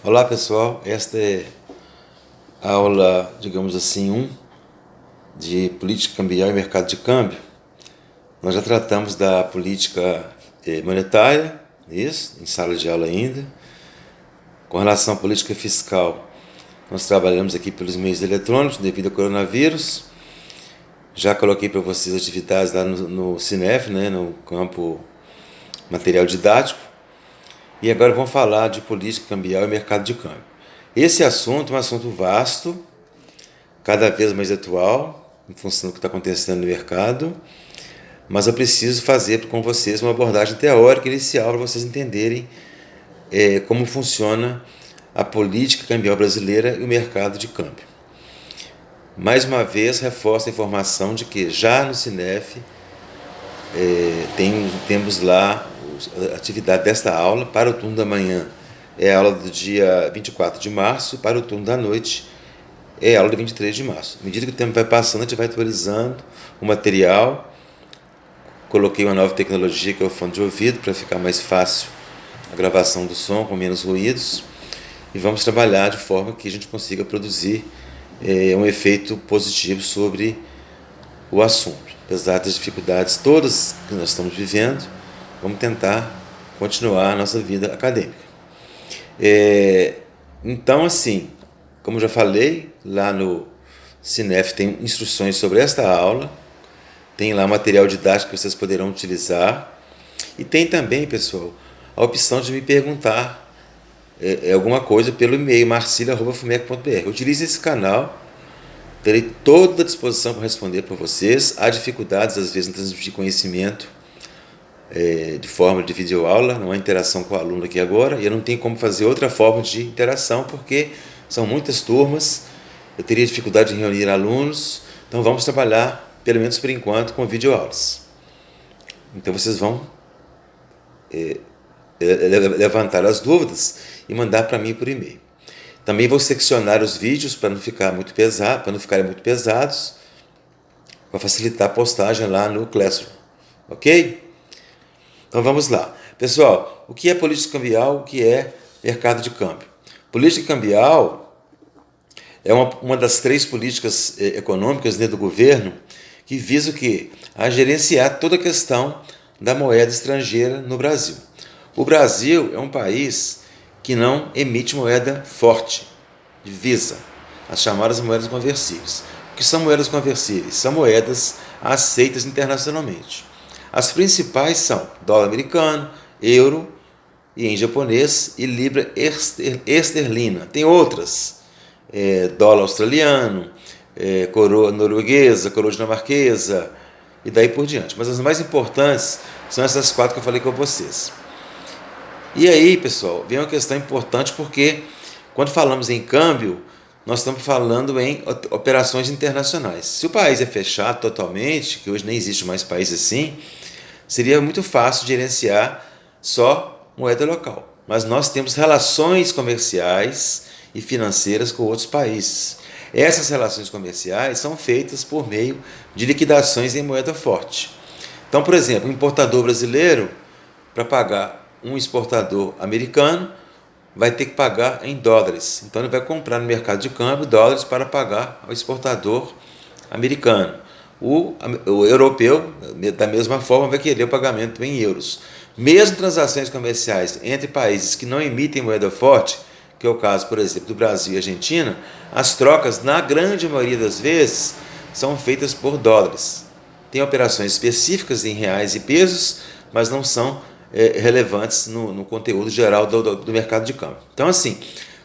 Olá pessoal, esta é a aula, digamos assim, de política cambial e mercado de câmbio. Nós já tratamos da política monetária, isso, em sala de aula ainda. Com relação à política fiscal, nós trabalhamos aqui pelos meios eletrônicos devido ao coronavírus. Já coloquei para vocês atividades lá no Cinef, né, no campo material didático. E agora vamos falar de política cambial e mercado de câmbio. Esse assunto é um assunto vasto, cada vez mais atual, em função do que está acontecendo no mercado, mas eu preciso fazer com vocês uma abordagem teórica inicial para vocês entenderem como funciona a política cambial brasileira e o mercado de câmbio. Mais uma vez, reforço a informação de que já no Cinef temos lá a atividade desta aula para o turno da manhã. É a aula do dia 24 de março, para o turno da noite é a aula do 23 de março. À medida que o tempo vai passando, a gente vai atualizando o material. Coloquei uma nova tecnologia que é o fone de ouvido para ficar mais fácil a gravação do som, com menos ruídos. E vamos trabalhar de forma que a gente consiga produzir um efeito positivo sobre o assunto. Apesar das dificuldades todas que nós estamos vivendo, vamos tentar continuar a nossa vida acadêmica. Então, assim, como já falei, lá no Cinef tem instruções sobre esta aula, tem lá material didático que vocês poderão utilizar, e tem também, pessoal, a opção de me perguntar alguma coisa pelo e-mail marcilia@fumec.br. Utilize esse canal, terei toda a disposição para responder para vocês. Há dificuldades, às vezes, em transmitir conhecimento de forma de videoaula, não há interação com o aluno aqui agora, e eu não tenho como fazer outra forma de interação, porque são muitas turmas, eu teria dificuldade em reunir alunos, então vamos trabalhar, pelo menos por enquanto, com videoaulas. Então vocês vão levantar as dúvidas e mandar para mim por e-mail. Também vou seccionar os vídeos para não ficarem muito pesados, para facilitar a postagem lá no Classroom, ok? Então vamos lá. Pessoal, o que é política cambial, o que é mercado de câmbio? Política cambial é uma das três políticas econômicas dentro do governo que visa o quê? A gerenciar toda a questão da moeda estrangeira no Brasil. O Brasil é um país que não emite moeda forte, divisa, as chamadas moedas conversíveis. O que são moedas conversíveis? São moedas aceitas internacionalmente. As principais são dólar americano, euro, ien japonês e libra esterlina. Tem outras, dólar australiano, coroa norueguesa, coroa dinamarquesa e daí por diante. Mas as mais importantes são essas quatro que eu falei com vocês. E aí, pessoal, vem uma questão importante, porque quando falamos em câmbio, nós estamos falando em operações internacionais. Se o país é fechado totalmente, que hoje nem existe mais país assim, seria muito fácil gerenciar só moeda local. Mas nós temos relações comerciais e financeiras com outros países. Essas relações comerciais são feitas por meio de liquidações em moeda forte. Então, por exemplo, um importador brasileiro, para pagar um exportador americano, vai ter que pagar em dólares. Então ele vai comprar no mercado de câmbio dólares para pagar ao exportador americano. O europeu, da mesma forma, vai querer o pagamento em euros. Mesmo transações comerciais entre países que não emitem moeda forte, que é o caso, por exemplo, do Brasil e Argentina, as trocas, na grande maioria das vezes, são feitas por dólares. Tem operações específicas em reais e pesos, mas não são relevantes no conteúdo geral do mercado de câmbio. Então, assim,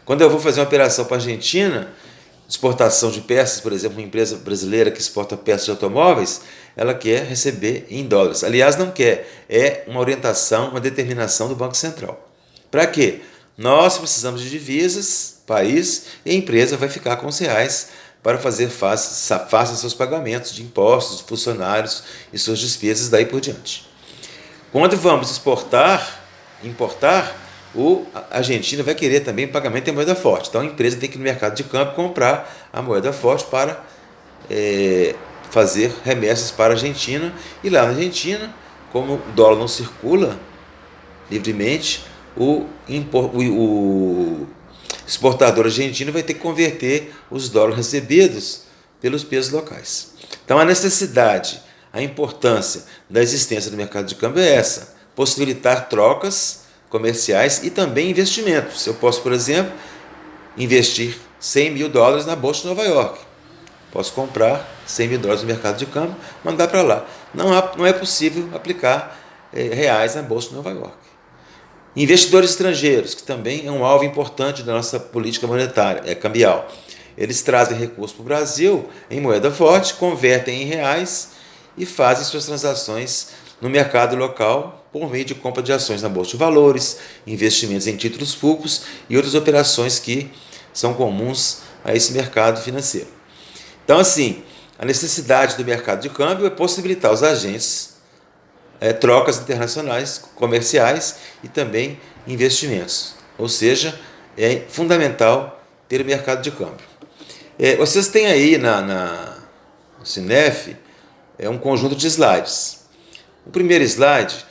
quando eu vou fazer uma operação para a Argentina, exportação de peças, por exemplo, uma empresa brasileira que exporta peças de automóveis, ela quer receber em dólares. Aliás, não quer, é uma orientação, uma determinação do Banco Central. Para quê? Nós precisamos de divisas, país, e a empresa vai ficar com os reais para fazer face aos seus pagamentos de impostos, de funcionários e suas despesas, daí por diante. Quando vamos importar, a Argentina vai querer também pagamento em moeda forte. Então a empresa tem que ir no mercado de câmbio comprar a moeda forte para fazer remessas para a Argentina. E lá na Argentina, como o dólar não circula livremente, exportador argentino vai ter que converter os dólares recebidos pelos pesos locais. Então a necessidade, a importância da existência do mercado de câmbio é essa, possibilitar trocas comerciais e também investimentos. Eu posso, por exemplo, investir $100 mil na Bolsa de Nova York. Posso comprar $100 mil no mercado de câmbio, mandar para lá. Não é possível aplicar reais na Bolsa de Nova York. Investidores estrangeiros, que também é um alvo importante da nossa política monetária, cambial. Eles trazem recursos para o Brasil em moeda forte, convertem em reais e fazem suas transações no mercado local por meio de compra de ações na Bolsa de Valores, investimentos em títulos públicos e outras operações que são comuns a esse mercado financeiro. Então, assim, a necessidade do mercado de câmbio é possibilitar aos agentes trocas internacionais, comerciais e também investimentos. Ou seja, é fundamental ter o mercado de câmbio. Vocês têm aí no Cinef um conjunto de slides. O primeiro slide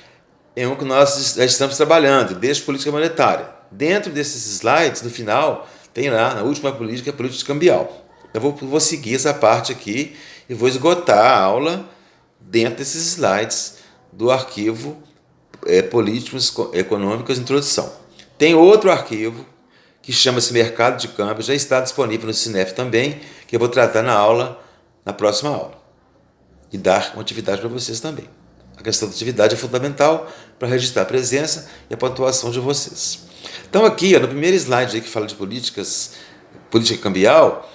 é um que nós já estamos trabalhando, desde política monetária. Dentro desses slides, no final, tem lá, na última política, a política cambial. Eu vou seguir essa parte aqui e vou esgotar a aula dentro desses slides do arquivo Políticas Econômicas Introdução. Tem outro arquivo que chama-se Mercado de Câmbio, já está disponível no Cinef também, que eu vou tratar na próxima aula. E dar uma atividade para vocês também. A questão da atividade é fundamental para registrar a presença e a pontuação de vocês. Então aqui, no primeiro slide aí que fala de política cambial,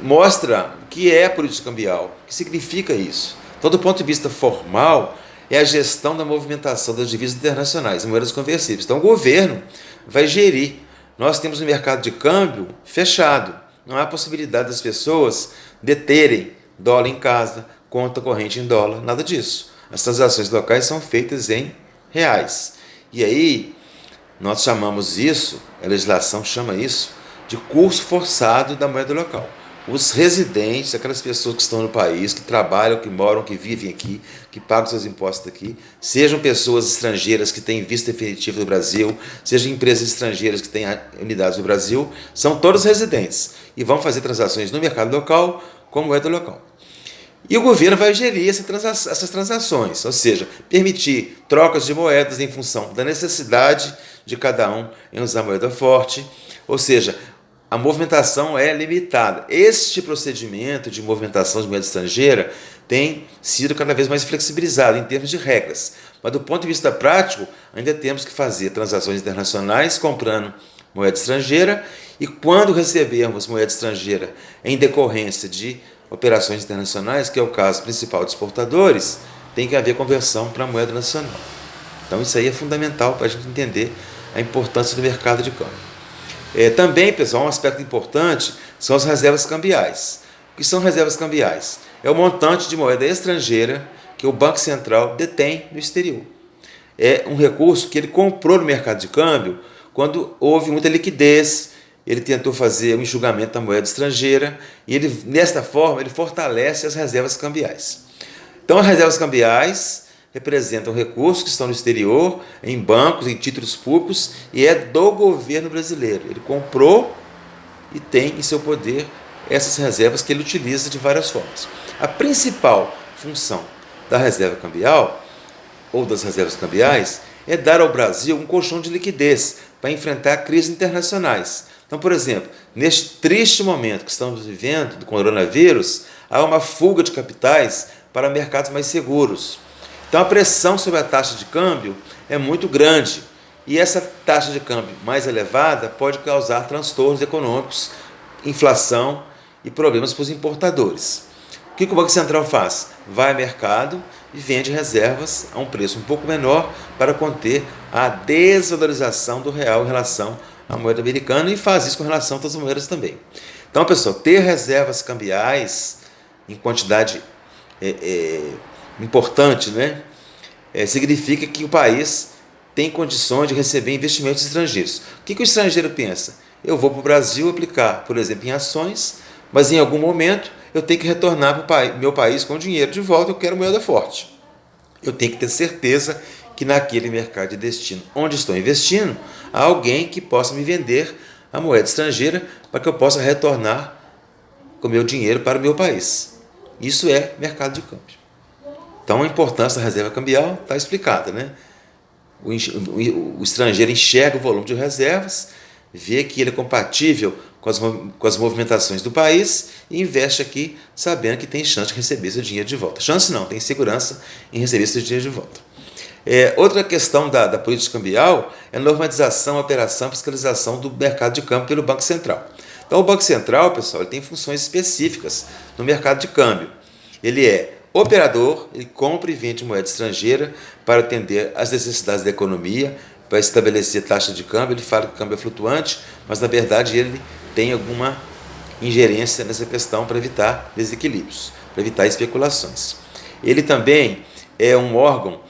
mostra o que é a política cambial, o que significa isso. Então, do ponto de vista formal, é a gestão da movimentação das divisas internacionais, moedas conversíveis. Então, o governo vai gerir. Nós temos um mercado de câmbio fechado. Não há possibilidade das pessoas deterem dólar em casa, conta corrente em dólar, nada disso. As transações locais são feitas em reais. E aí, nós chamamos isso, a legislação chama isso, de curso forçado da moeda local. Os residentes, aquelas pessoas que estão no país, que trabalham, que moram, que vivem aqui, que pagam seus impostos aqui, sejam pessoas estrangeiras que têm visto definitivo do Brasil, sejam empresas estrangeiras que têm unidades no Brasil, são todos residentes e vão fazer transações no mercado local com moeda local. E o governo vai gerir essas transações, ou seja, permitir trocas de moedas em função da necessidade de cada um em usar moeda forte, ou seja, a movimentação é limitada. Este procedimento de movimentação de moeda estrangeira tem sido cada vez mais flexibilizado em termos de regras. Mas do ponto de vista prático, ainda temos que fazer transações internacionais comprando moeda estrangeira e quando recebermos moeda estrangeira em decorrência de operações internacionais, que é o caso principal de exportadores, tem que haver conversão para a moeda nacional. Então isso aí é fundamental para a gente entender a importância do mercado de câmbio. Também, pessoal, um aspecto importante são as reservas cambiais. O que são reservas cambiais? É o montante de moeda estrangeira que o Banco Central detém no exterior. É um recurso que ele comprou no mercado de câmbio quando houve muita liquidez, ele tentou fazer um enxugamento da moeda estrangeira e desta forma ele fortalece as reservas cambiais. Então as reservas cambiais representam recursos que estão no exterior, em bancos, em títulos públicos, e é do governo brasileiro. Ele comprou e tem em seu poder essas reservas que ele utiliza de várias formas. A principal função da reserva cambial, ou das reservas cambiais, é dar ao Brasil um colchão de liquidez para enfrentar crises internacionais. Então, por exemplo, neste triste momento que estamos vivendo do coronavírus, há uma fuga de capitais para mercados mais seguros. Então a pressão sobre a taxa de câmbio é muito grande e essa taxa de câmbio mais elevada pode causar transtornos econômicos, inflação e problemas para os importadores. O que o Banco Central faz? Vai ao mercado e vende reservas a um preço um pouco menor para conter a desvalorização do real em relação à moeda americana e faz isso com relação a outras moedas também. Então, pessoal, ter reservas cambiais em quantidade importante, né? Significa que o país tem condições de receber investimentos estrangeiros. O que o estrangeiro pensa? Eu vou para o Brasil aplicar, por exemplo, em ações, mas em algum momento eu tenho que retornar para o meu país com dinheiro de volta, eu quero moeda forte. Eu tenho que ter certeza que naquele mercado de destino onde estou investindo, há alguém que possa me vender a moeda estrangeira para que eu possa retornar com o meu dinheiro para o meu país. Isso é mercado de câmbio. Então a importância da reserva cambial está explicada, né? O estrangeiro enxerga o volume de reservas, vê que ele é compatível com as movimentações do país e investe aqui sabendo que tem chance de receber seu dinheiro de volta. Chance não, tem segurança em receber seu dinheiro de volta. Outra questão da política cambial é a normatização, operação e fiscalização do mercado de câmbio pelo Banco Central. Então o Banco Central, pessoal, ele tem funções específicas no mercado de câmbio. Ele é operador, ele compra e vende moeda estrangeira para atender às necessidades da economia, para estabelecer taxa de câmbio. Ele fala que o câmbio é flutuante, mas na verdade ele tem alguma ingerência nessa questão para evitar desequilíbrios, para evitar especulações. Ele também é um órgão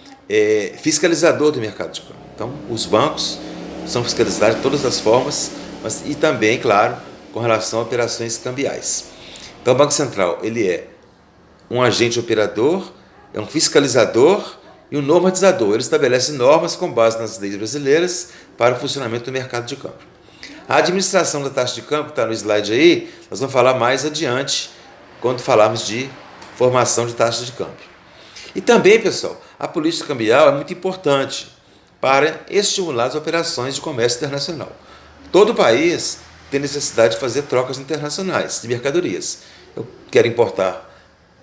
fiscalizador do mercado de câmbio. Então, os bancos são fiscalizados de todas as formas, e também, claro, com relação a operações cambiais. Então, o Banco Central ele é um agente operador, é um fiscalizador e um normatizador. Ele estabelece normas com base nas leis brasileiras para o funcionamento do mercado de câmbio. A administração da taxa de câmbio, que está no slide aí, nós vamos falar mais adiante, quando falarmos de formação de taxa de câmbio. E também, pessoal, a política cambial é muito importante para estimular as operações de comércio internacional. Todo país tem necessidade de fazer trocas internacionais de mercadorias. Eu quero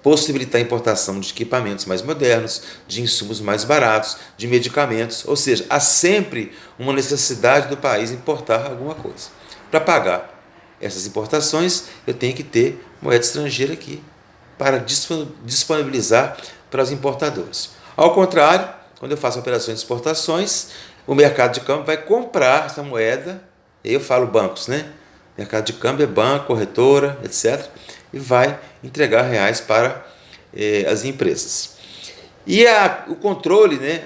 possibilitar a importação de equipamentos mais modernos, de insumos mais baratos, de medicamentos, ou seja, há sempre uma necessidade do país importar alguma coisa. Para pagar essas importações, eu tenho que ter moeda estrangeira aqui para disponibilizar para os importadores. Ao contrário, quando eu faço operações de exportações, o mercado de câmbio vai comprar essa moeda, e eu falo bancos, né? Mercado de câmbio é banco, corretora, etc., e vai entregar reais para as empresas. E o controle, né?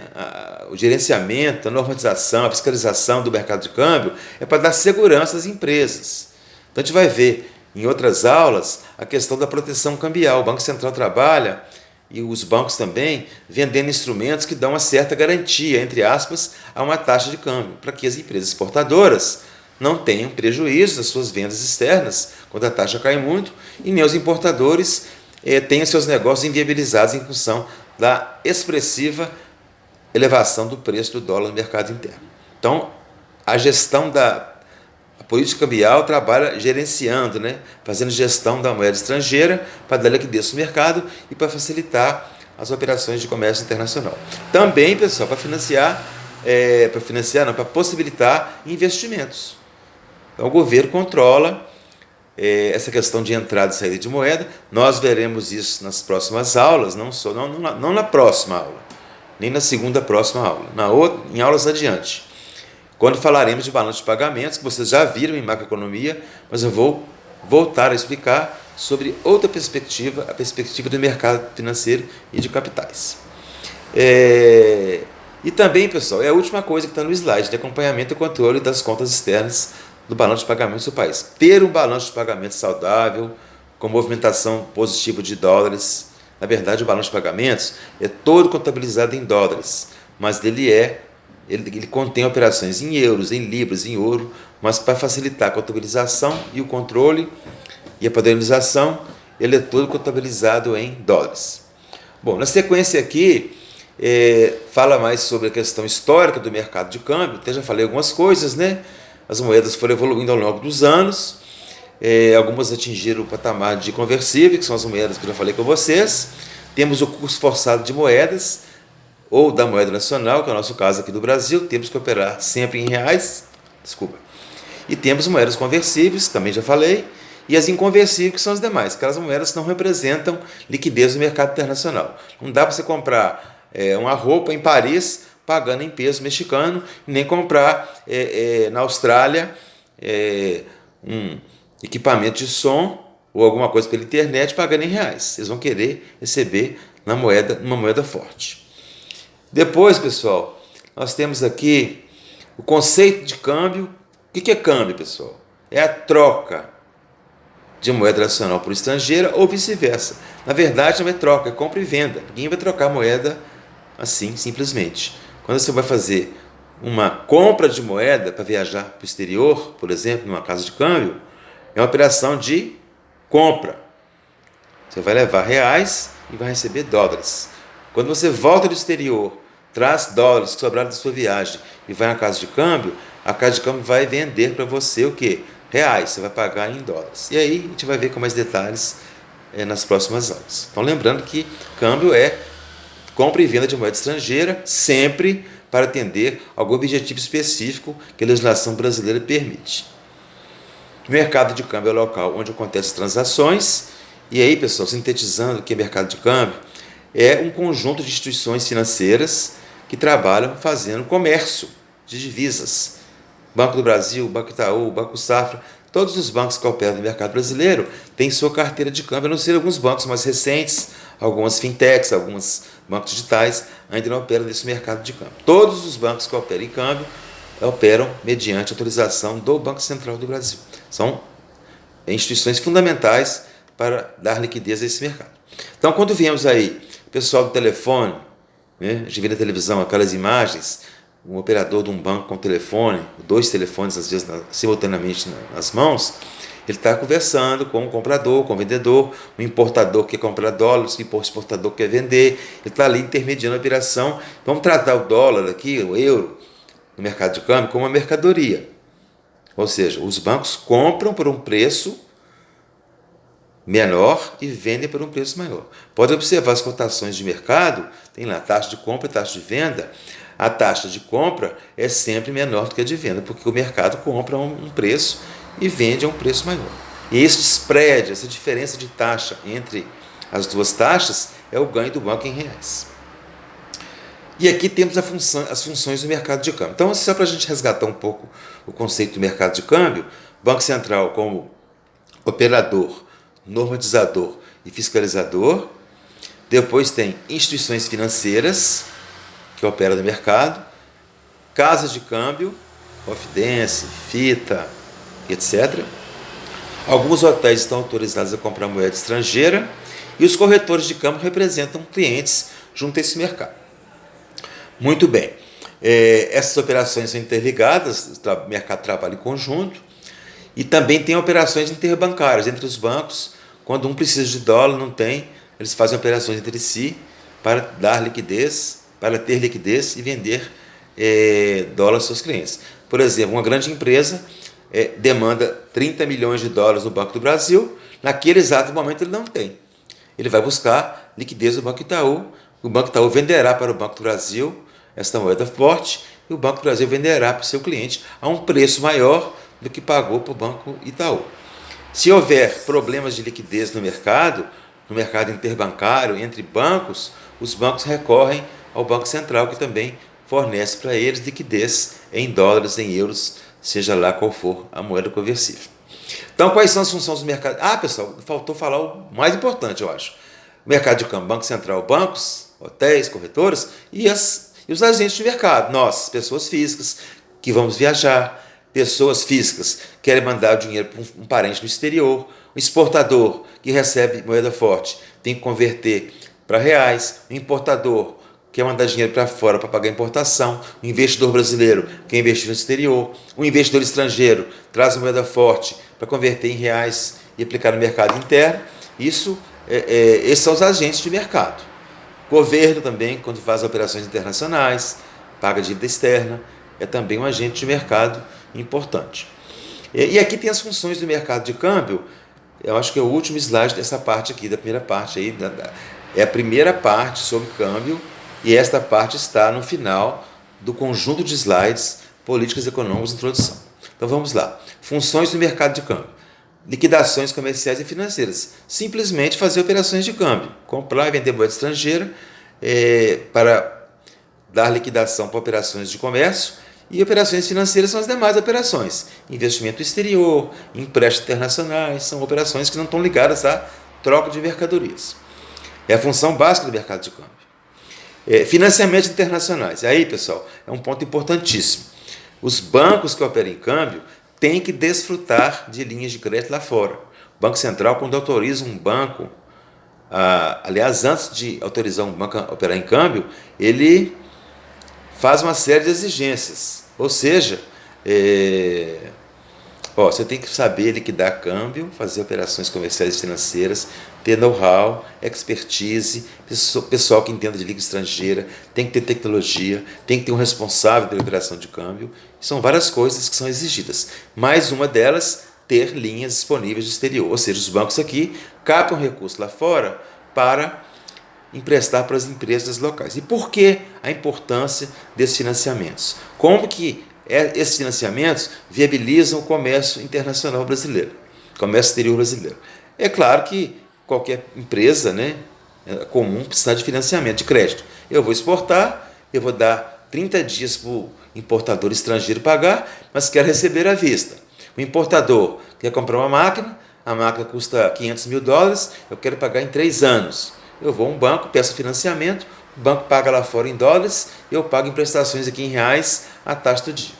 O gerenciamento, a normatização, a fiscalização do mercado de câmbio é para dar segurança às empresas. Então a gente vai ver em outras aulas a questão da proteção cambial. O Banco Central trabalha, e os bancos também, vendendo instrumentos que dão uma certa garantia, entre aspas, a uma taxa de câmbio, para que as empresas exportadoras não tenham prejuízo das suas vendas externas, quando a taxa cai muito, e nem os importadores tenham seus negócios inviabilizados em função da expressiva elevação do preço do dólar no mercado interno. Então, a gestão a política cambial trabalha gerenciando, né? Fazendo gestão da moeda estrangeira para dar liquidez no mercado e para facilitar as operações de comércio internacional. Também, pessoal, para possibilitar investimentos. Então, o governo controla essa questão de entrada e saída de moeda. Nós veremos isso nas próximas aulas, não na próxima aula, nem na segunda próxima aula, em aulas adiante, quando falaremos de balanço de pagamentos, que vocês já viram em macroeconomia, mas eu vou voltar a explicar sobre outra perspectiva, a perspectiva do mercado financeiro e de capitais. E também, pessoal, é a última coisa que está no slide, de acompanhamento e controle das contas externas do balanço de pagamentos do país. Ter um balanço de pagamentos saudável, com movimentação positiva de dólares. Na verdade, o balanço de pagamentos é todo contabilizado em dólares, mas ele contém operações em euros, em libras, em ouro, mas para facilitar a contabilização e o controle e a padronização, ele é todo contabilizado em dólares. Bom, na sequência aqui, fala mais sobre a questão histórica do mercado de câmbio. Até já falei algumas coisas, né? As moedas foram evoluindo ao longo dos anos, algumas atingiram o patamar de conversível, que são as moedas que eu já falei com vocês. Temos o curso forçado de moedas, ou da moeda nacional, que é o nosso caso aqui do Brasil, temos que operar sempre em reais, e temos moedas conversíveis, também já falei, e as inconversíveis, que são as demais, aquelas moedas que não representam liquidez no mercado internacional. Não dá para você comprar uma roupa em Paris pagando em peso mexicano, nem comprar na Austrália um equipamento de som ou alguma coisa pela internet pagando em reais. Eles vão querer receber numa moeda forte. Depois, pessoal, nós temos aqui o conceito de câmbio. O que é câmbio, pessoal? É a troca de moeda nacional por estrangeira ou vice-versa. Na verdade, não é troca, é compra e venda. Ninguém vai trocar moeda assim, simplesmente. Quando você vai fazer uma compra de moeda para viajar para o exterior, por exemplo, numa casa de câmbio, é uma operação de compra. Você vai levar reais e vai receber dólares. Quando você volta do exterior, traz dólares que sobraram da sua viagem e vai na casa de câmbio, a casa de câmbio vai vender para você o quê? Reais, você vai pagar em dólares. E aí a gente vai ver com mais detalhes nas próximas aulas. Então lembrando que câmbio é compra e venda de moeda estrangeira, sempre para atender algum objetivo específico que a legislação brasileira permite. O mercado de câmbio é o local onde acontecem as transações. E aí, pessoal, sintetizando o que é mercado de câmbio, é um conjunto de instituições financeiras que trabalham fazendo comércio de divisas. Banco do Brasil, Banco Itaú, Banco Safra, todos os bancos que operam no mercado brasileiro têm sua carteira de câmbio, a não ser alguns bancos mais recentes, algumas fintechs, alguns bancos digitais, ainda não operam nesse mercado de câmbio. Todos os bancos que operam em câmbio operam mediante autorização do Banco Central do Brasil. São instituições fundamentais para dar liquidez a esse mercado. Então, quando viemos aí, o pessoal do telefone, né, a gente vê na televisão aquelas imagens, um operador de um banco com telefone, 2 telefones, às vezes simultaneamente nas mãos, ele está conversando com o comprador, com o vendedor, o importador que quer comprar dólares, o exportador que quer vender, ele está ali intermediando a operação. Vamos tratar o dólar aqui, o euro, no mercado de câmbio, como uma mercadoria. Ou seja, os bancos compram por um preço menor e vendem por um preço maior. Pode observar as cotações de mercado, tem lá taxa de compra e taxa de venda. A taxa de compra é sempre menor do que a de venda, porque o mercado compra a um preço e vende a um preço maior. E esse spread, essa diferença de taxa entre as duas taxas, é o ganho do banco em reais. E aqui temos as funções do mercado de câmbio. Então, só para a gente resgatar um pouco o conceito do mercado de câmbio, Banco Central como operador, normatizador e fiscalizador. Depois tem instituições financeiras que operam no mercado, casas de câmbio, Confidence, Fita, etc. Alguns hotéis estão autorizados a comprar moeda estrangeira e os corretores de câmbio representam clientes junto a esse mercado. Muito bem, essas operações são interligadas, o mercado trabalha em conjunto e também tem operações interbancárias entre os bancos. Quando um precisa de dólar, não tem, eles fazem operações entre si para dar liquidez, para ter liquidez e vender dólar aos seus clientes. Por exemplo, uma grande empresa demanda 30 milhões de dólares no Banco do Brasil, naquele exato momento ele não tem. Ele vai buscar liquidez do Banco Itaú, o Banco Itaú venderá para o Banco do Brasil esta moeda forte e o Banco do Brasil venderá para o seu cliente a um preço maior do que pagou para o Banco Itaú. Se houver problemas de liquidez no mercado interbancário, entre bancos, os bancos recorrem ao Banco Central, que também fornece para eles liquidez em dólares, em euros, seja lá qual for a moeda conversível. Então, quais são as funções do mercado? Pessoal, faltou falar o mais importante, eu acho. O mercado de câmbio, Banco Central, bancos, hotéis, corretoras e os agentes de mercado. Nós, pessoas físicas, que vamos viajar, pessoas físicas que querem mandar dinheiro para um parente no exterior, o exportador que recebe moeda forte tem que converter para reais, o importador quer mandar dinheiro para fora para pagar a importação, o investidor brasileiro quer investir no exterior, o investidor estrangeiro traz moeda forte para converter em reais e aplicar no mercado interno. Esses são os agentes de mercado. O governo também, quando faz operações internacionais, paga dívida externa, é também um agente de mercado importante. E aqui tem as funções do mercado de câmbio. Eu acho que é o último slide dessa parte aqui, da primeira parte aí, é a primeira parte sobre câmbio, e esta parte está no final do conjunto de slides Políticas Econômicas de Introdução. Então vamos lá. Funções do mercado de câmbio. Liquidações comerciais e financeiras. Simplesmente fazer operações de câmbio. Comprar e vender moeda estrangeira para dar liquidação para operações de comércio. E operações financeiras são as demais operações. Investimento exterior, empréstimos internacionais, são operações que não estão ligadas à troca de mercadorias. É a função básica do mercado de câmbio. Financiamentos internacionais. Aí, pessoal, é um ponto importantíssimo. Os bancos que operam em câmbio têm que desfrutar de linhas de crédito lá fora. O Banco Central, quando autoriza um banco, aliás, antes de autorizar um banco a operar em câmbio, ele faz uma série de exigências. Ou seja, você tem que saber liquidar câmbio, fazer operações comerciais e financeiras, ter know-how, expertise, pessoal que entenda de língua estrangeira, tem que ter tecnologia, tem que ter um responsável pela operação de câmbio. São várias coisas que são exigidas. Mais uma delas, ter linhas disponíveis do exterior. Ou seja, os bancos aqui captam recursos lá fora para emprestar para as empresas locais. E por que a importância desses financiamentos? Como que esses financiamentos viabilizam o comércio internacional brasileiro, o comércio exterior brasileiro? É claro que qualquer empresa, né, é comum precisar de financiamento, de crédito. Eu vou exportar, eu vou dar 30 dias para o importador estrangeiro pagar, mas quero receber à vista. O importador quer comprar uma máquina, a máquina custa $500 mil, eu quero pagar em 3 anos. Eu vou a um banco, peço financiamento, o banco paga lá fora em dólares, eu pago em prestações aqui em reais a taxa do dia.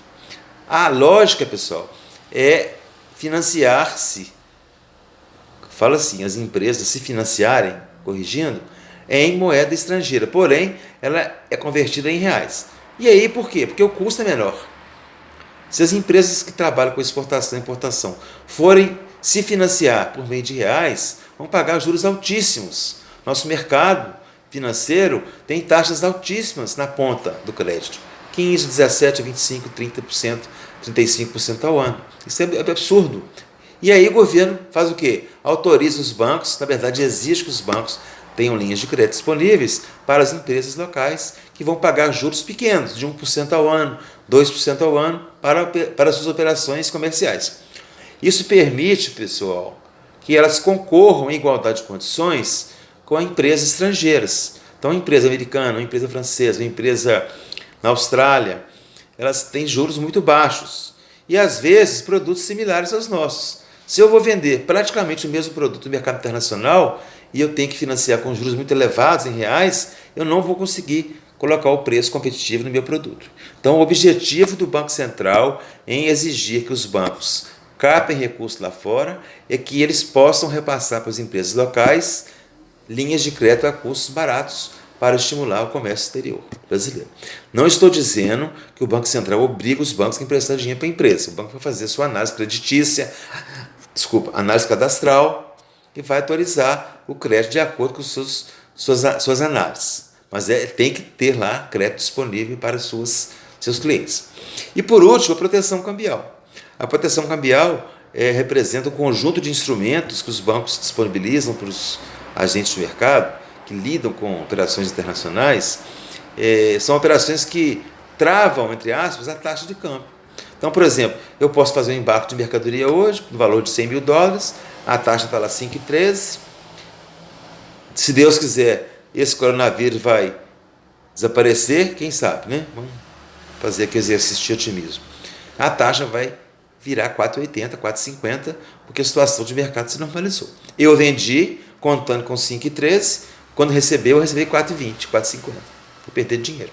A lógica, pessoal, é financiar-se, fala assim, as empresas se financiarem, corrigindo, em moeda estrangeira, porém, ela é convertida em reais. E aí, por quê? Porque o custo é menor. Se as empresas que trabalham com exportação e importação forem se financiar por meio de reais, vão pagar juros altíssimos. Nosso mercado financeiro tem taxas altíssimas na ponta do crédito. 15%, 17%, 25%, 30%, 35% ao ano. Isso é absurdo. E aí o governo faz o quê? Autoriza os bancos, na verdade exige que os bancos tenham linhas de crédito disponíveis para as empresas locais que vão pagar juros pequenos, de 1% ao ano, 2% ao ano, para suas operações comerciais. Isso permite, pessoal, que elas concorram em igualdade de condições com empresas estrangeiras. Então, uma empresa americana, uma empresa francesa, uma empresa na Austrália, elas têm juros muito baixos e, às vezes, produtos similares aos nossos. Se eu vou vender praticamente o mesmo produto no mercado internacional e eu tenho que financiar com juros muito elevados em reais, eu não vou conseguir colocar o preço competitivo no meu produto. Então, o objetivo do Banco Central em exigir que os bancos capem recursos lá fora é que eles possam repassar para as empresas locais linhas de crédito a custos baratos para estimular o comércio exterior brasileiro. Não estou dizendo que o Banco Central obriga os bancos a emprestar dinheiro para a empresa. O banco vai fazer sua análise creditícia, análise cadastral e vai autorizar o crédito de acordo com suas análises. Mas tem que ter lá crédito disponível para seus clientes. E por último, a proteção cambial. A proteção cambial representa um conjunto de instrumentos que os bancos disponibilizam para os agentes de mercado que lidam com operações internacionais. São operações que travam, entre aspas, a taxa de câmbio. Então, por exemplo, eu posso fazer um embarque de mercadoria hoje, no valor de $100 mil, a taxa está lá 5,13. Se Deus quiser, esse coronavírus vai desaparecer, quem sabe, né? Vamos fazer aqui exercício de otimismo. A taxa vai virar 4,80, 4,50, porque a situação de mercado se normalizou. Eu vendi contando com 5,13, quando eu recebi 4,20, 4,50. Vou perder dinheiro.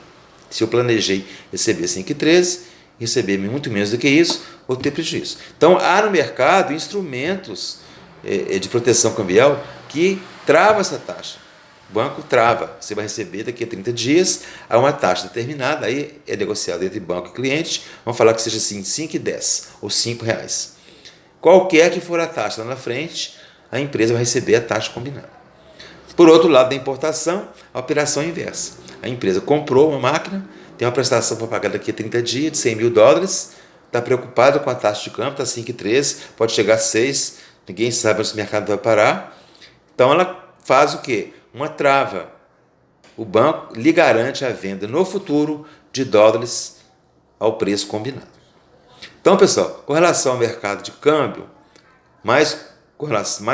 Se eu planejei receber 5,13, receber muito menos do que isso, vou ter prejuízo. Então, há no mercado instrumentos de proteção cambial que travam essa taxa. O banco trava. Você vai receber daqui a 30 dias a uma taxa determinada, aí é negociado entre banco e cliente, vamos falar que seja assim, 5,10 ou R$5. Qualquer que for a taxa lá na frente, a empresa vai receber a taxa combinada. Por outro lado da importação, a operação é inversa. A empresa comprou uma máquina, tem uma prestação para pagar daqui a 30 dias de $100 mil, está preocupada com a taxa de câmbio, está 5,13, pode chegar a 6, ninguém sabe onde o mercado vai parar. Então ela faz o quê? Uma trava. O banco lhe garante a venda no futuro de dólares ao preço combinado. Então, pessoal, com relação ao mercado de câmbio, mais com relação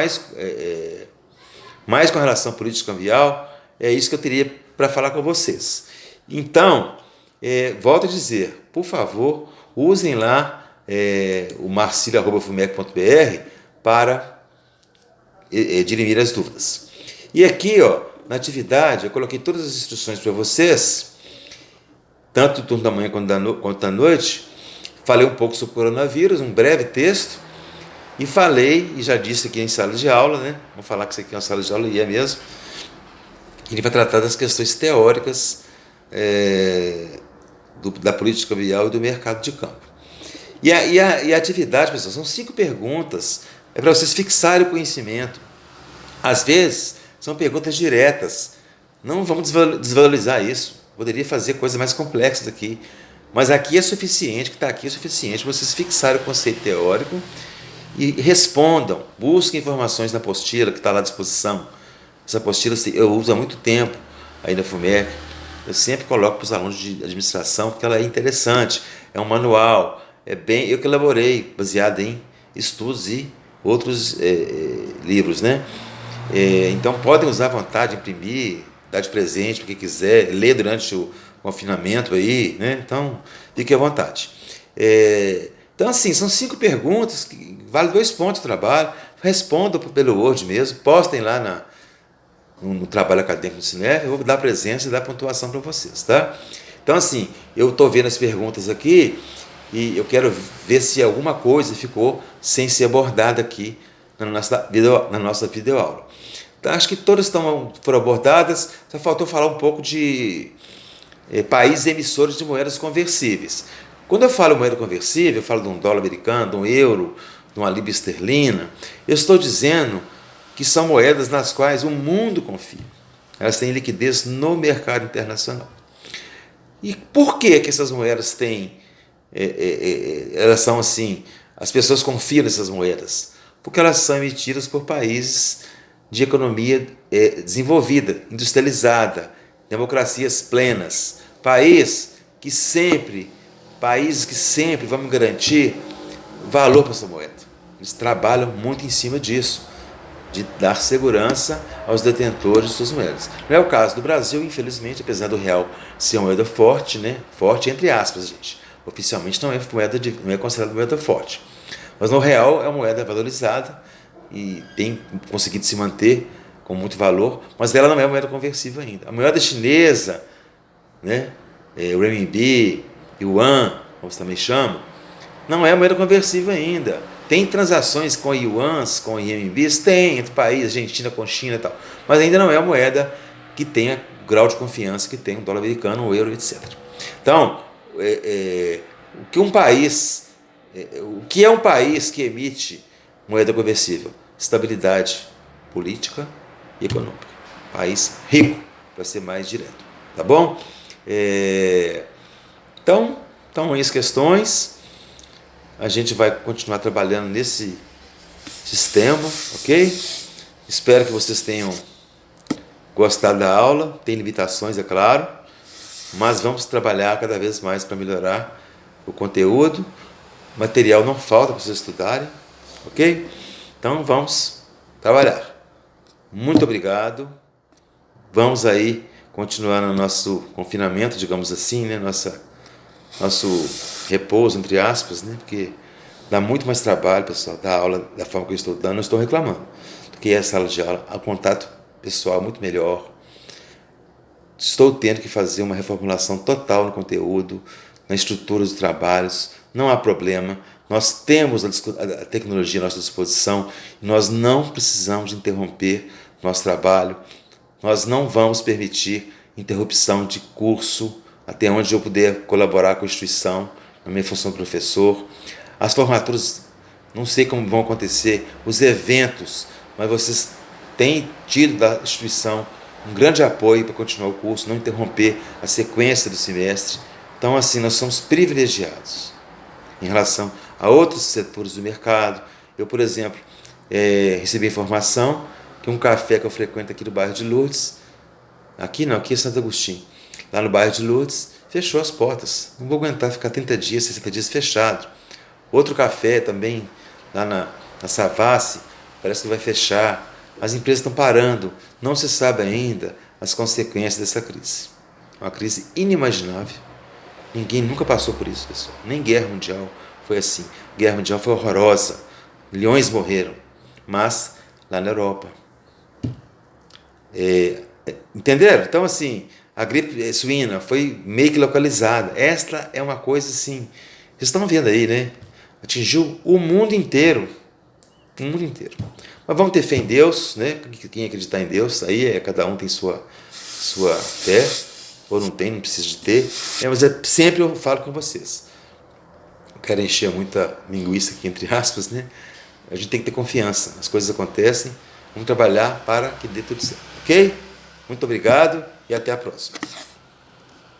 à política cambial, é isso que eu teria para falar com vocês. Então, volto a dizer, por favor, usem lá o marcilio@fumec.br para dirimir as dúvidas. E aqui, na atividade, eu coloquei todas as instruções para vocês, tanto do turno da manhã quanto da noite. Falei um pouco sobre o coronavírus, um breve texto, e falei, e já disse aqui em sala de aula, né? Vamos falar que isso aqui é uma sala de aula, e é mesmo. Ele vai tratar das questões teóricas da política cambial e do mercado de campo. E a atividade, pessoal, são 5 perguntas, é para vocês fixarem o conhecimento. Às vezes, são perguntas diretas. Não vamos desvalorizar isso. Poderia fazer coisas mais complexas aqui. Mas aqui é suficiente, que está aqui é suficiente para vocês fixarem o conceito teórico e respondam. Busquem informações na apostila que está lá à disposição. Essa apostila eu uso há muito tempo aí na FUMEC. Eu sempre coloco para os alunos de administração porque ela é interessante. É um manual. Eu que elaborei, baseado em estudos e outros livros, né? Então podem usar à vontade, imprimir, dar de presente para quem quiser, ler durante o confinamento aí, né? Então fique à vontade. Então assim, são 5 perguntas que vale 2 pontos de trabalho. Respondam pelo Word mesmo, postem lá no trabalho acadêmico do Cinef, eu vou dar presença e dar pontuação para vocês, tá? Então assim, eu estou vendo as perguntas aqui e eu quero ver se alguma coisa ficou sem ser abordada aqui na nossa videoaula. Então, acho que todas foram abordadas, só faltou falar um pouco de países emissores de moedas conversíveis. Quando eu falo moeda conversível, eu falo de um dólar americano, de um euro, de uma libra esterlina, eu estou dizendo que são moedas nas quais o mundo confia. Elas têm liquidez no mercado internacional. E por que essas moedas têm... elas são assim, as pessoas confiam nessas moedas? Porque elas são emitidas por países de economia desenvolvida, industrializada, democracias plenas, países que sempre vão garantir valor para essa moeda. Eles trabalham muito em cima disso, de dar segurança aos detentores de suas moedas. Não é o caso do Brasil, infelizmente, apesar do real ser uma moeda forte, né? Forte entre aspas, gente. Oficialmente não é considerada moeda forte. Mas no real é uma moeda valorizada e tem conseguido se manter com muito valor, mas ela não é uma moeda conversível ainda. A moeda chinesa, né? O renminbi, yuan, como se também chama, não é moeda conversível ainda. Tem transações com yuans, com renminbis, tem entre países, Argentina com China e tal, mas ainda não é a moeda que tenha o grau de confiança que tem o dólar americano, o euro, etc. Então, o que é um país que emite moeda conversível? Estabilidade política e econômica. País rico, para ser mais direto. Tá bom? Então, essas questões. A gente vai continuar trabalhando nesse sistema, ok? Espero que vocês tenham gostado da aula. Tem limitações, é claro, mas vamos trabalhar cada vez mais para melhorar o conteúdo. O material não falta para vocês estudarem, ok? Então vamos trabalhar. Muito obrigado. Vamos aí continuar no nosso confinamento, digamos assim, né? Nosso repouso, entre aspas, né? Porque dá muito mais trabalho, pessoal, dar aula da forma que eu estou dando, não estou reclamando, porque a sala de aula, o contato pessoal é muito melhor. Estou tendo que fazer uma reformulação total no conteúdo, na estrutura dos trabalhos, não há problema, nós temos a tecnologia à nossa disposição, nós não precisamos interromper nosso trabalho, nós não vamos permitir interrupção de curso, até onde eu puder colaborar com a instituição, na minha função de professor. As formaturas, não sei como vão acontecer, os eventos, mas vocês têm tido da instituição um grande apoio para continuar o curso, não interromper a sequência do semestre. Então, assim, nós somos privilegiados em relação a outros setores do mercado. Eu, por exemplo, recebi informação que um café que eu frequento aqui no bairro de Lourdes, aqui é Santo Agostinho, lá no bairro de Lourdes, fechou as portas. Não vou aguentar ficar 30 dias, 60 dias fechado. Outro café também, lá na Savassi, parece que vai fechar. As empresas estão parando. Não se sabe ainda as consequências dessa crise. Uma crise inimaginável. Ninguém nunca passou por isso, pessoal. Nem guerra mundial foi assim. Guerra mundial foi horrorosa. Milhões morreram. Mas lá na Europa. Entenderam? Então, assim, a gripe suína foi meio que localizada. Esta é uma coisa assim, vocês estão vendo aí, né? Atingiu o mundo inteiro. O mundo inteiro. Mas vamos ter fé em Deus, né? Quem acreditar em Deus, aí cada um tem sua fé. ou não tem, não precisa de ter, mas sempre eu falo com vocês. Eu quero encher muita linguiça aqui, entre aspas, né? A gente tem que ter confiança, as coisas acontecem, vamos trabalhar para que dê tudo certo, ok? Muito obrigado e até a próxima.